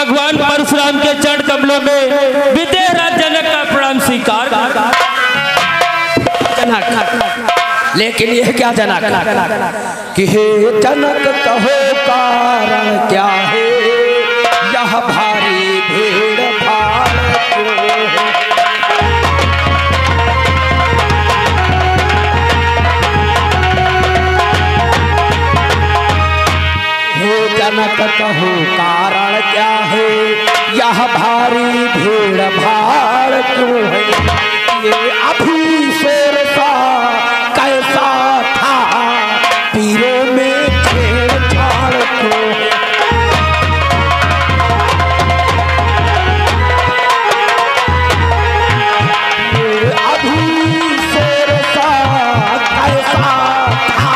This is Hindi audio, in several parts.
भगवान परशुराम के चरण कमलों में विदेहराज जनक का प्रणाम स्वीकार। जनक, लेकिन यह क्या जनक कि हे जनक कहो कारण क्या है, यह भारी भीड़ भाड़ क्यों है। जनक कहो कारण क्या है, यह भारी भीड़ भाड़ क्यों है। ये अभी शेर सा कैसा था, पीरों में छेड़छाड़ क्यों है। ये अभी शेर सा कैसा था,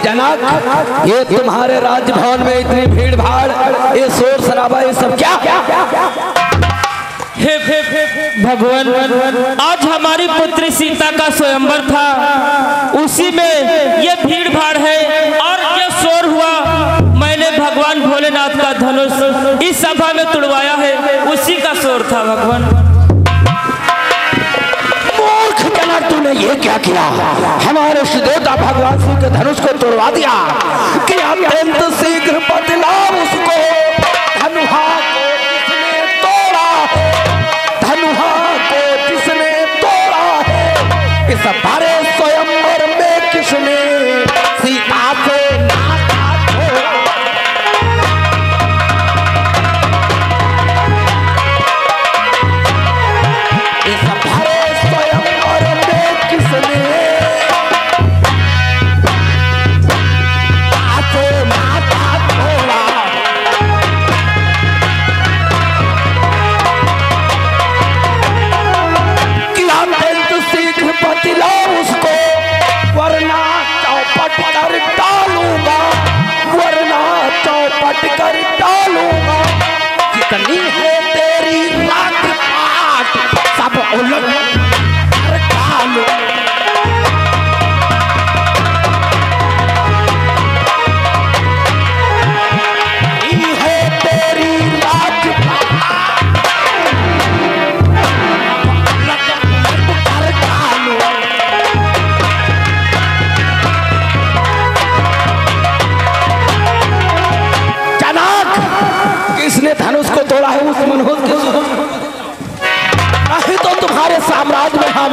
जनक ये तुम्हारे राजभवन में इतनी भीड़ भाड़, ये शोर शराबा, ये सब क्या। हे भगवान, आज हमारी पुत्री सीता का स्वयंवर था, उसी में ये भीड़ भाड़ है और ये शोर हुआ। मैंने भगवान भोलेनाथ का धनुष इस सभा में तुड़वाया है, उसी का शोर था भगवान। तूने ये क्या किया, हमारे देवता भगवान शिव के धनुष को तोड़वा दिया कि अत्यंत शीघ्र बदलाव उसको। धनुहा को जिसने तोड़ा है, धनुहा को जिसने तोड़ा है, इस बारे स्वयंवर में किसने सीता से नाता तोड़ा। इस बारे स्वयंवर में किसने नाता तोड़ा। कि अत्यंत शीघ्र बदलाओ उसको, वरना चौपट कर डालूंगा, वरना चौपट कर डालूंगा। जितनी है तेरी रात पाट, सब उलट कर डालूंगा। किसने धनुष को तोड़ा है, उस मनोज के नहीं तो तुम्हारे साम्राज्य में हम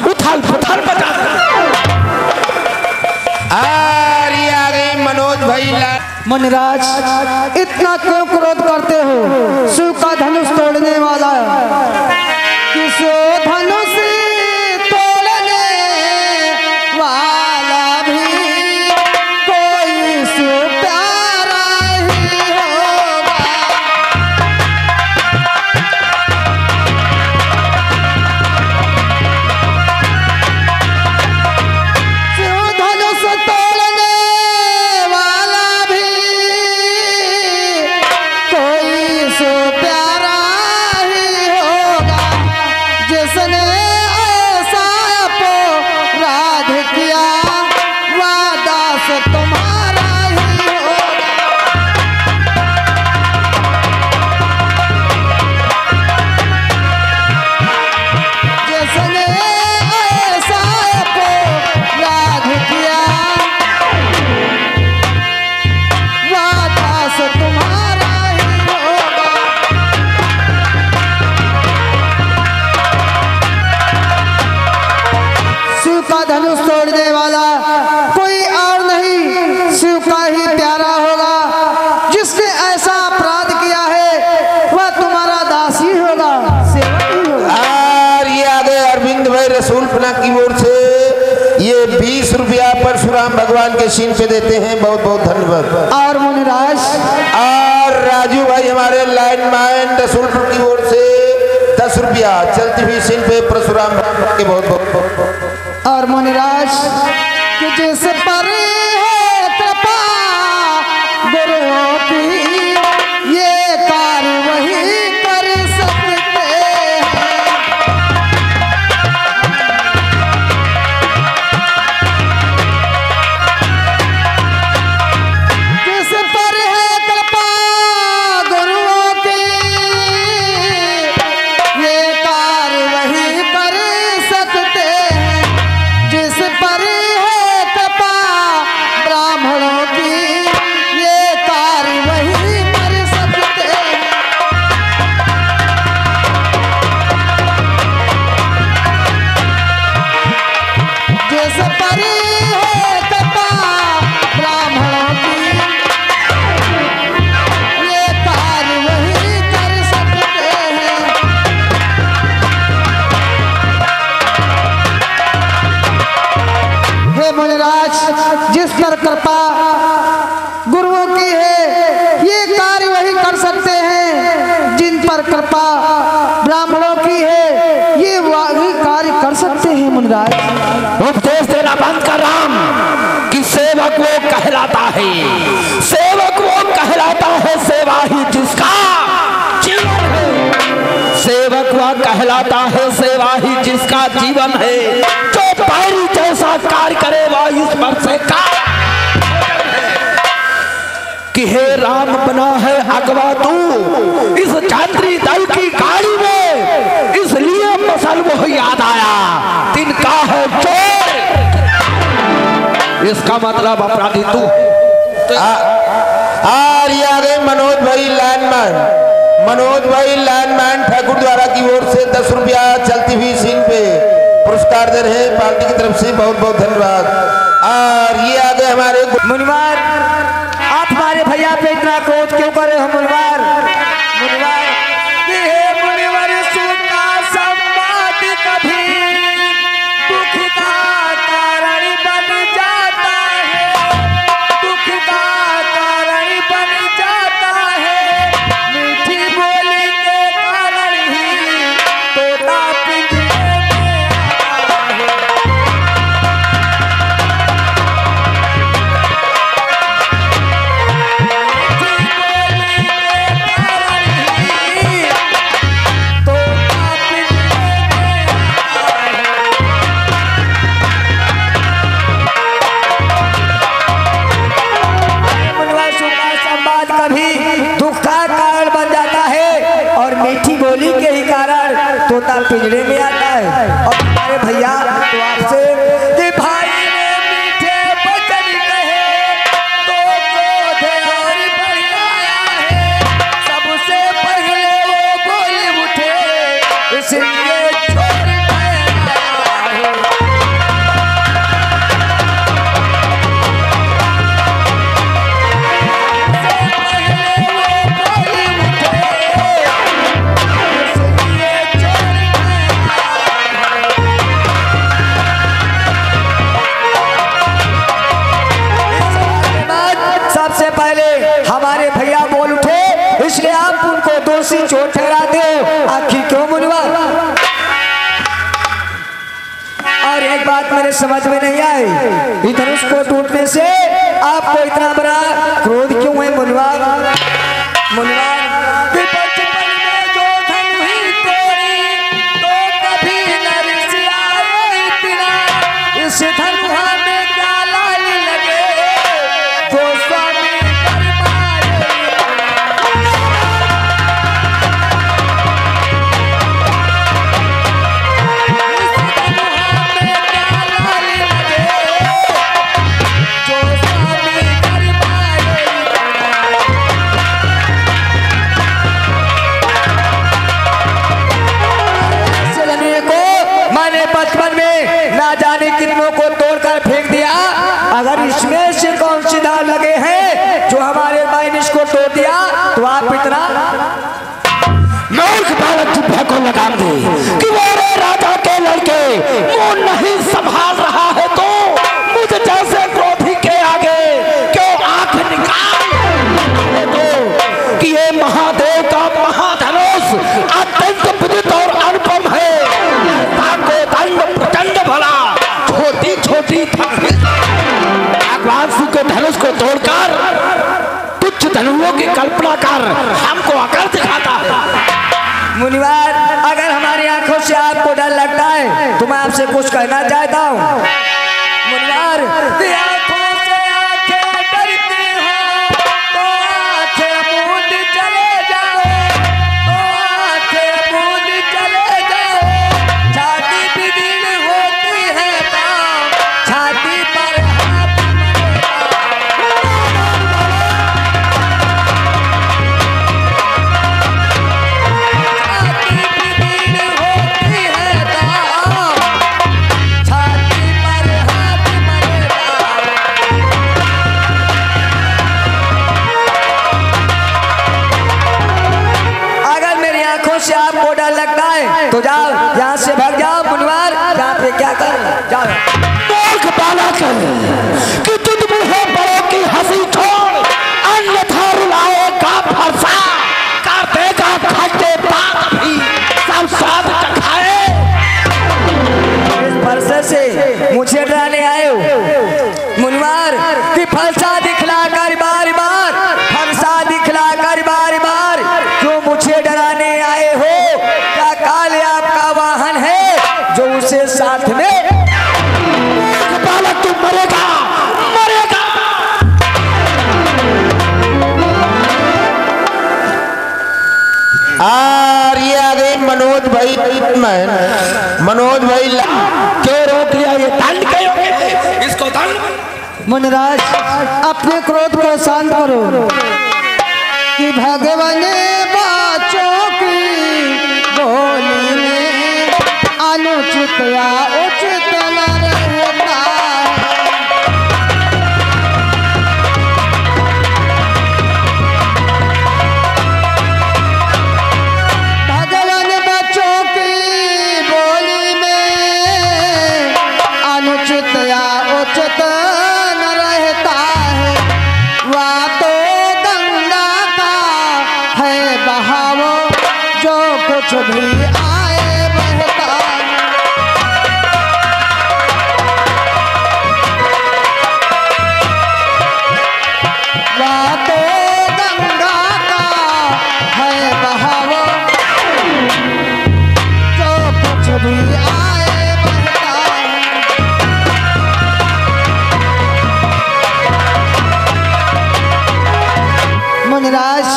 उथल पुथल बचा। आ गए मनोज भाई। मुनिराज, इतना क्यों क्रोध करते हो? शिव का धनुष तोड़ने वाला किस धनुष तोड़ने वाला भी कोई शिव प्यारा ही होगा। शिव धनुष तोड़ने वाला भी कोई शिव प्यारा ही होगा, जिसने ऐसा अपराध किया वह दास तुम्हारा ही होगा। जिसने ऐसा अपराध किया वह दास तुम्हारा ही होगा। शिव का धनुष तोड़ने वाला कोई और नहीं, शिव का ही प्यारा होगा। जिसने ऐसा अपराध किया है वह तुम्हारा दास ही होगा, सेवक ही होगा। ये आ गए अरविंद भाई रसूलपुरा की ओर से, ये 20 रुपया परशुराम भगवान के सीन पे देते हैं, बहुत बहुत धन्यवाद। और मुनिराज, और राजू भाई हमारे लाइन मैन रसूलपुर की ओर से 10 रुपया चलती हुई सीन पे परशुराम भगवान के बहुत बहुत। और मुनिराज कि जिस पर है कृपा गुरुओं की, ये कार्य वही कर सकते हैं। कृपा गुरुओं की है। ये कार्य वही कर सकते हैं जिन पर कृपा ब्राह्मणों की है, ये वही कार्य कर सकते हैं। मुनिराज उपदेश देना बंद कर राम कि सेवक वो कहलाता है, सेवक वो कहलाता है सेवा ही जिसका जीवन है, सेवक वह कहलाता है सेवा ही जिसका जीवन है। जो पैरी जैसा कार्य करे वह इस पर से कार्य कि हे राम बना है अगवा तू इस छात्री दल की गाड़ी में, इसलिए मसल वो याद आया तिनका है चोर, इसका मतलब अपराधी तू। ये आ गए मनोज भाई लाइनमैन ठाकुर द्वारा की ओर से 10 रुपया चलती हुई सीन पे पुरस्कार दे रहे पार्टी की तरफ से, बहुत बहुत धन्यवाद। और ये आ गए हमारे मुनिवार, आप हमारे भैया पे इतना क्रोध क्यों कर रहे हो? मुनिवार मुनिवार सुख का संवाद कभी दुख का कारण बन जाता है, दुख का कारण बन जाता है। मीठी बोली के कारण ही तोता पिंजरे में आता है। पिंजरे में आता है। और हमारे भैया तो आपसे कि भाई ने मीठे वचन कहे तो क्रोध और बढ़ आया है, सबसे पहले वो बोल उठे इसलिए छोड़ गया है। हमारे भैया बोल उठे इसलिए आप उनको दोषी चोर ठहरा दे। आखिर क्यों मुनिवा? और एक बात मेरे समझ में नहीं आई, धनुष को टूटने से आपको इतना बड़ा क्रोध क्यों है मुनिवा? बचपन में जो धन ही तोड़ी तो कभी न रिसियाए इतना, इस धनुहा में क्या लाल लगे जो स्वामी बचपन में ना जाने कितनों को तोड़कर फेंक दिया। अगर इसमें से कौन सी धार लगे हैं जो हमारे माइनिस को तोड़ दिया तो आप इतना मूर्ख बालक चुप्पा को लगाम दे कि मेरे राजा के लड़के मुंह नहीं संभाल रहा है तो मुझ जैसे क्रोधी के आगे क्यों आंख निकाल दो कि ये महादेव का महाधनुष अत्यंत विदित और अनुपम है। प्रचंड भला छोटी छोटी भगवान के धनुष को तोड़कर तुच्छ धनुओं की कल्पना कर हमको अकड़ दिखाता है। मुनिवार, अगर हमारी आंखों से आपको डर लगता है तो मैं आपसे कुछ कहना चाहता हूँ। मुनिवार, आंखों से आंखें डरती हो तो आंखें मूंद चले जाओ, तो आंखें मूंद चले जाओ। छाती भी दिल होती है पाँव, छाती पर हाथ से आपको डर लगता है तो जाओ यहाँ से भाग जाओ। मुनिवार, यहाँ पे क्या कर जाओ। मूर्ख बालक कि तुझ मुँह मुनिवार कि फलसा दिखला कर बार बार, फलसा दिखला कर बार बार क्यों मुझे डराने आए हो? क्या काल आपका वाहन है जो उसे साथ में? बालक तू मरेगा, मरेगा। और ये आ गए मनोज भाई, मनोज भाई क्यों रोक लिया? ये दंड क्यों? इसको दंड। मुनिराज अपने क्रोध को शांत करो कि भगवान बाचों की बोली में अनुचित या उचित न रहता है। भगवान बच्चों की बोली में अनुचित या उचित न रहता है। वह तो गंगा का है बहाव जो कुछ भी आए बहता है। वह तो गंगा का है बहाव जो कुछ भी आए बहता है। मुनिराज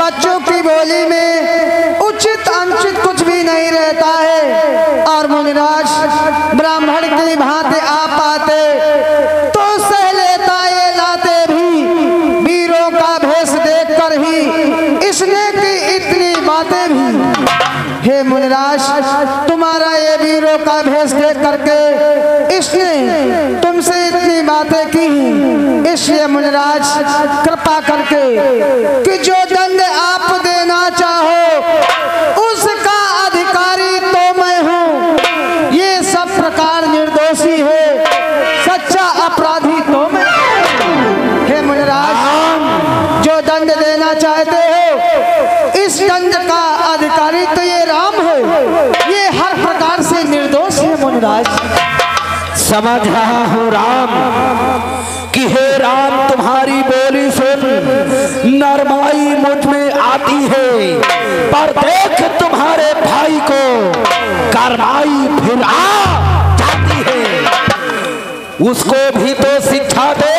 बच्चों की बोली में उचित अनुचित कुछ भी नहीं रहता है। और मुनिराज ब्राह्मण की भांति आप आते तो सह लेता ये लाते भी, वीरों का भेष देखकर ही इसने की इतनी बातें भी। हे मुनिराज तुम्हारा ये वीरों का भेष देख करके इसने तुमसे इतनी बातें की, इसलिए मुनिराज कृपा करके कि जो दंड आप देना चाहो उसका अधिकारी तो मैं हूँ। ये सब प्रकार निर्दोषी है, सच्चा अपराधी तो मैं। हे मुनिराज जो दंड देना चाहते हो इस दंड का अधिकारी तो ये राम है, ये हर प्रकार से निर्दोष है। मुनिराज समझ रहा हूँ राम कि हे राम तुम्हारी बोली सुन नरमाई मुझ में आती है, पर देख तुम्हारे भाई को करमाई फिर आ जाती है। उसको भी तो शिक्षा दो,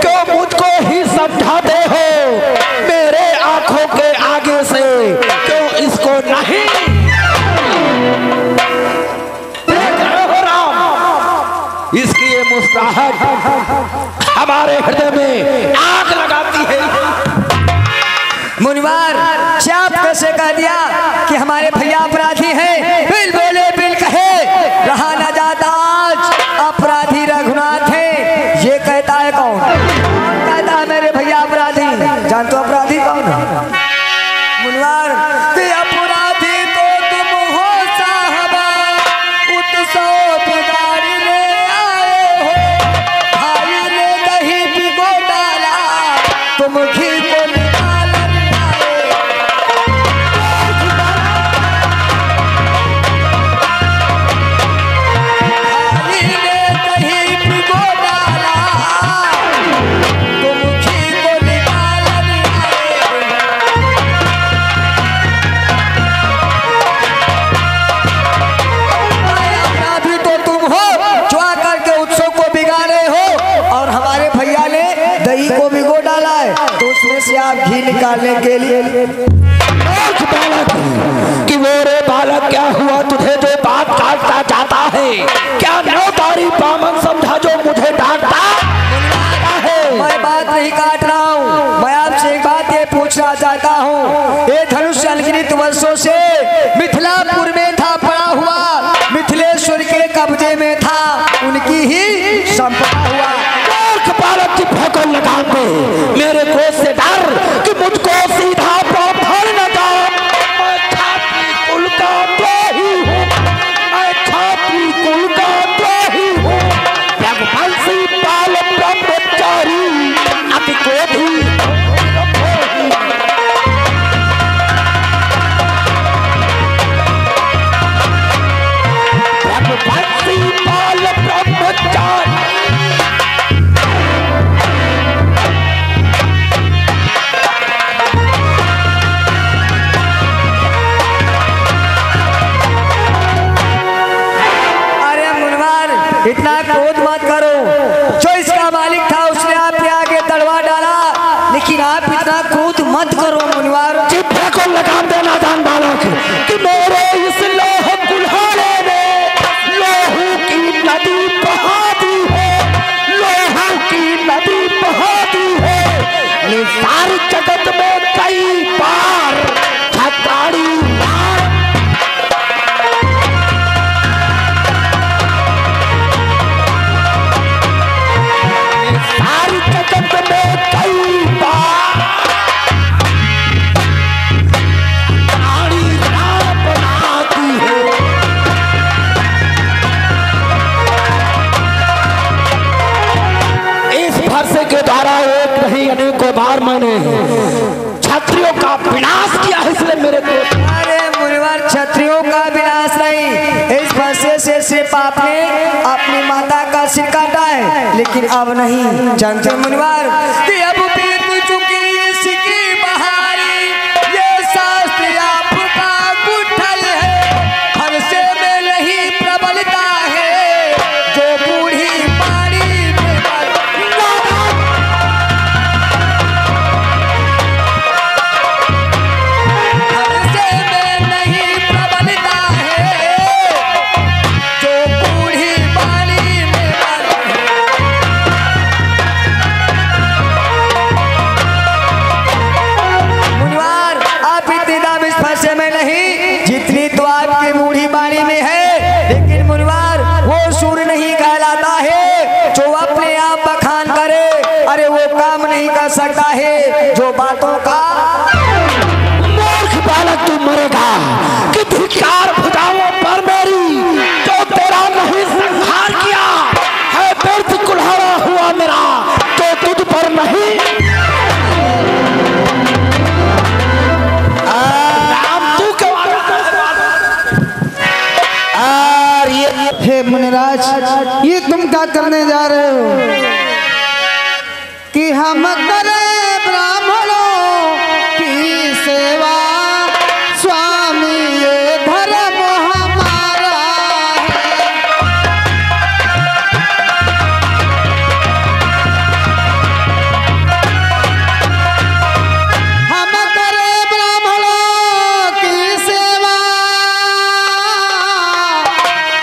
क्यों मुझको ही समझाते हो? मेरे आंखों के आगे से क्यों इसको नहीं देख रहे हो राम? इसकी ये मुस्कुराहट हमारे हृदय में आग लगाती है। मुनिवार चाप कैसे कह दिया कि हमारे भैया अपराधी हैं? बिल बोले बिल कहे, रहा न जाता आज अपराधी रघुनाथ है। ये कहता है कौन? कहता है मेरे भैया अपराधी। जान तो अपराधी कौन है? मुनिवार अपराधी तो तुम हो साहबा, उत्सव बिगाड़ी ले आए हो। भाई ने दही भिगो डाला, तुम घी को निकाल आए। भाई ने दही भिगो डाला, तुम घी को निकाल आए। अपराधी तो तुम हो जो आकर के उत्सव को बिगाड़े हो, और हमारे भैया ने दही को भिगो डाला है तो उसमें से आप घी निकालने के लिए। बालक कि वो रे बालक क्या हुआ तुझे जो बात काटता जाता है? क्या नौतारी बामन समझा जो मुझे डांटता है? मैं बात नहीं काट रहा हूँ, मैं आपसे एक बात ये पूछना चाहता हूँ। ये धनुष अनगिनत वर्षों से मिथिलापुर में था पड़ा हुआ, मिथिलेश्वर के कब्जे में था, उनकी ही संपदा हुआ। बालक की फेंको लगाम पे मेरे क्रोध से डर कि मुझको सीधा पकड़ न जाओ। मैं छात्री कुल का द्रोही हूँ, मैं छात्री कुल का द्रोही हूँ। रघुवंशी बाल ब्रह्मचारी अति क्रोधी। लेकिन आप इतना क्रोध मत करो मुनिवार। चिट्ठे को लगाम देना दान बालक कि मेरे इस लोह कुल्हाड़े ने लोहू की नदी बहा दी है, लोहू की नदी बहा दी है। सारे जगत में कई बार छताड़ी सारी जगत में कई बार बनाती है। इस फरसे के द्वारा एक नहीं अनेकों बार मैंने क्षत्रियों का विनाश किया है, इसलिए मेरे को। अरे मुनिवर, क्षत्रियों का विनाश नहीं, इस फरसे से सिर्फ आपने अपनी माता का सिर काटा है, लेकिन अब नहीं जानते मुनिवर कि अब बीत चुकी इसकी बहारी, ये शास्त्र आपका गुठल है। फरसे में नहीं प्रबलता है जो बूढ़ी पानी में फरसे में नहीं प्रबलता है जो बूढ़ी पानी में मुनिवार, आप इतनी दाम इस फरसे में नहीं जितनी तो आपकी बूढ़ी बाणी में है, लेकिन मुनिवार वो सूर नहीं कहलाता है जो अपने आप बखान करे। अरे वो काम नहीं कर सकता है जो बातों का। मूर्ख बालक तू मरेगा कि धिक्कार भुजाओं पर मेरी तो तेरा नहीं संहार किया है, व्यर्थ कुल्हाड़ा हुआ मेरा तो तुझ पर नहीं। राम तू क्यों हे मुनिराज, ये तुम क्या करने जा रहे हो कि हम करें ब्राह्मणों की सेवा, स्वामी ये धर्म हमारा है। हम करें ब्राह्मणों की सेवा,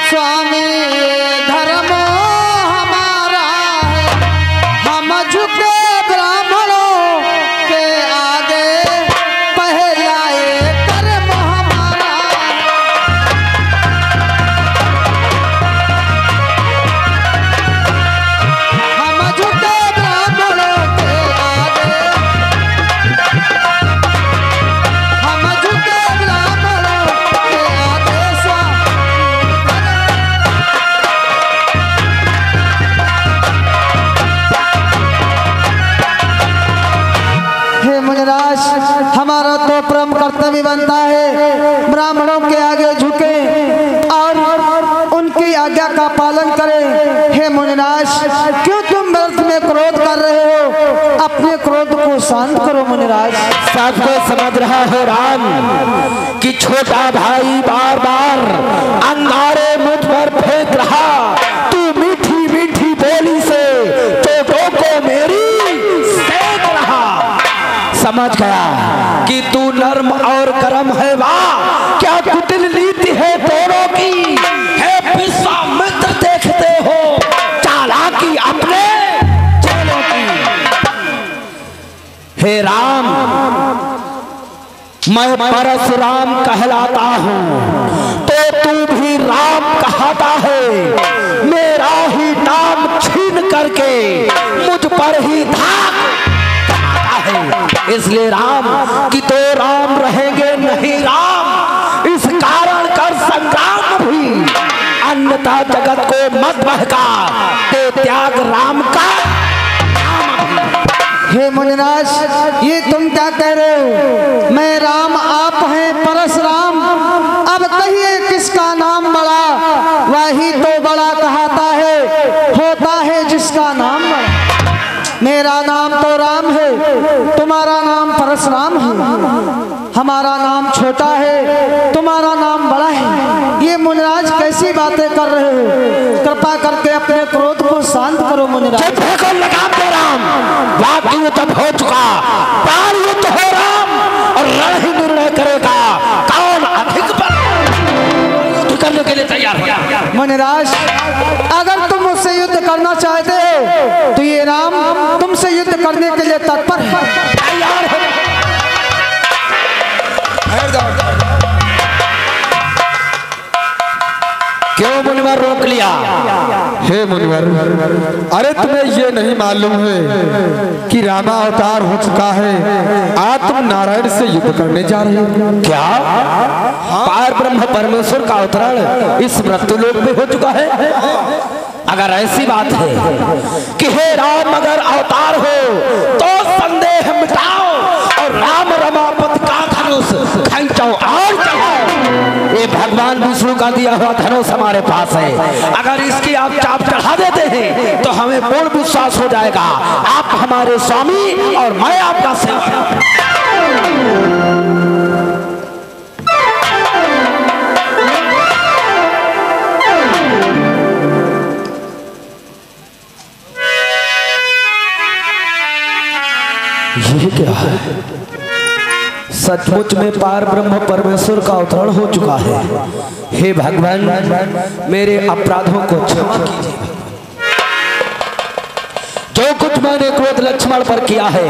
स्वामी ये धर्म हमारा है। हम झुके ब्राह्मणों के आगे, पहला ये कर्म हमारा है। हम झुके ब्राह्मणों के आगे, हम झुके ब्राह्मणों के आगे, हे मुनिराज, हमारा तो परम कर्तव्य बनता है ब्राह्मणों के आगे झुके और उनकी आज्ञा का पालन करें। हे मुनिराज, क्यों तुम व्यर्थ में क्रोध कर रहे हो? अपने क्रोध को शांत करो मुनिराज। सबको समझ रहा है राम कि छोटा भाई बार बार अंगारे मुझ पर फेंक रहा, तू मीठी मीठी बोली से चोटों को मेरी सेक रहा। समझ गया कि तू नर्म और गर्म है, वाह क्या कुटिल नीति है दोनों की। है विश्वामित्र देखते हो चालाकी अपने चेलों की। हे राम, मैं परशुराम कहलाता हूँ तो तू भी राम कहता है। मेरा ही नाम छीन करके मुझ पर ही धाक चलाता है, इसलिए राम कि तो राम रहेंगे नहीं राम। इस कारण कर संग्राम भी, अन्यथा जगत को मत बहका ते त्याग राम का। हे मुनिराज, ये तुम क्या कह रहे हो? मैं राम, आप हैं परशुराम। अब कहिए किसका नाम बड़ा? वही तो बड़ा कहता है, होता है जिसका नाम बड़ा। मेरा नाम तो राम है, तुम्हारा नाम परशुराम है। हमारा नाम छोटा है, तुम्हारा नाम बड़ा है। ये मुनिराज कैसी बातें कर रहे हो? कृपा करके अपने क्रोध को शांत करो मुनिराज। लगाम दे राम, बाकी युद्ध तब हो चुका, प्राण युद्ध हो राम और रण ही निर्णय करेगा कौन अधिक बल युद्ध करने के लिए तैयार हो। मुनिराज, अगर तुम मुझसे युद्ध करना चाहते हो तो ये राम तुमसे युद्ध करने के लिए तत्पर है। तैयार हो। क्यों मुनिवर रोक लिया? हे मुनिवर, अरे तुम्हें ये नहीं मालूम है कि रामा अवतार हो चुका है, आज तुम नारायण से युद्ध करने जा रहे हो। क्या पार ब्रह्म परमेश्वर का अवतरण इस मृत्यु लोक में हो चुका है? अगर ऐसी बात है कि हे राम अगर अवतार हो तो संदेह मिटाओ और राम रमापति का धनुष खींचो और चढ़ाओ। ये भगवान विष्णु का दिया हुआ धनुष हमारे पास है, अगर इसकी आप चाप चढ़ा देते हैं तो हमें पूर्ण विश्वास हो जाएगा आप हमारे स्वामी और मैं आपका सेवक। ये क्या है? सचमुच में पार ब्रह्म परमेश्वर का अवतरण हो चुका है। हे भगवान, मेरे अपराधों को क्षमा कीजिए। जो कुछ मैंने क्रोध लक्ष्मण पर किया है,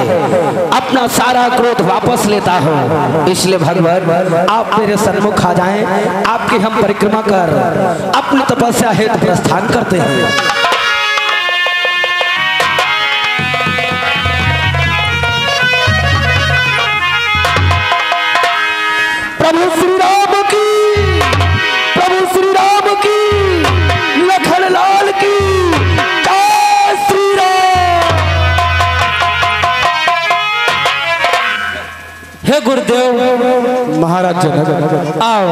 अपना सारा क्रोध वापस लेता हूँ। इसलिए भगवान आप मेरे सन्मुख आ जाएं, आपकी हम परिक्रमा कर अपनी तपस्या हेतु प्रस्थान करते हैं। प्रभु श्री राम की, प्रभु श्री राम की, लखन लाल की जय श्री राम। हे गुरुदेव, महाराज जनक, आओ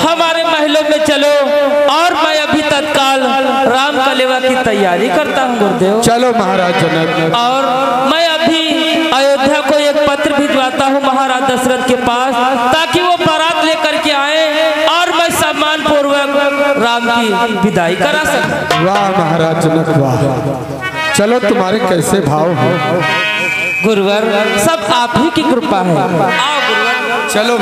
हमारे महलों में चलो और मैं अभी तत्काल राम कलेवा की तैयारी करता हूँ गुरुदेव। चलो महाराज जनक। और मैं अभी अयोध्या को एक पत्र भिजवाता हूँ महाराज दशरथ के पास, ताकि वो बारात लेकर के आए और मैं सम्मान पूर्वक राम की विदाई करा सकूं। वाह महाराज जनक वाह। चलो तुम्हारे कैसे भाव हो? गुरुवर, सब आप ही की कृपा है। आओ गुरुवर। चलो।